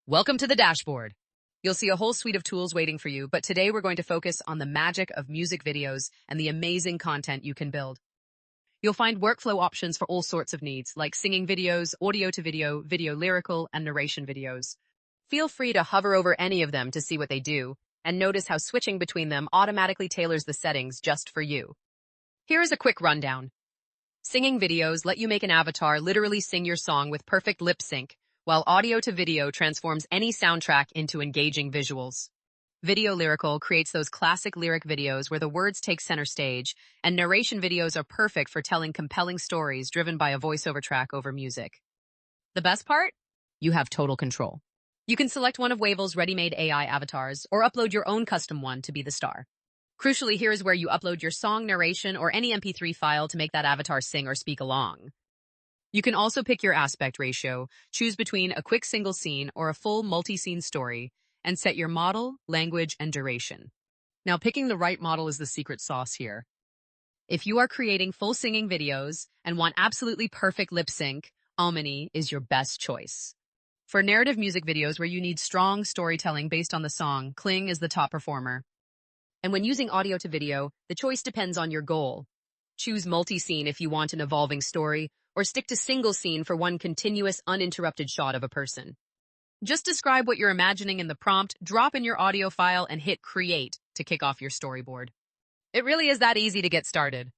Welcome to the dashboard. You'll see a whole suite of tools waiting for you, but today we're going to focus on the magic of music videos and the amazing content you can build. You'll find workflow options for all sorts of needs, like singing videos, audio to video, video lyrical, and narration videos. Feel free to hover over any of them to see what they do, and notice how switching between them automatically tailors the settings just for you. Here is a quick rundown. Singing videos let you make an avatar literally sing your song with perfect lip sync, while audio to video transforms any soundtrack into engaging visuals. Video lyrical creates those classic lyric videos where the words take center stage, and narration videos are perfect for telling compelling stories driven by a voiceover track over music. The best part? You have total control. You can select one of Wavel's ready-made AI avatars or upload your own custom one to be the star. Crucially, here is where you upload your song, narration, or any MP3 file to make that avatar sing or speak along. You can also pick your aspect ratio, choose between a quick single scene or a full multi-scene story, and set your model, language, and duration. Now, picking the right model is the secret sauce here. If you are creating full singing videos and want absolutely perfect lip sync, Omini is your best choice. For narrative music videos where you need strong storytelling based on the song, Kling is the top performer. And when using audio to video, the choice depends on your goal. Choose multi-scene if you want an evolving story, or stick to single scene for one continuous, uninterrupted shot of a person. Just describe what you're imagining in the prompt, drop in your audio file, and hit create to kick off your storyboard. It really is that easy to get started.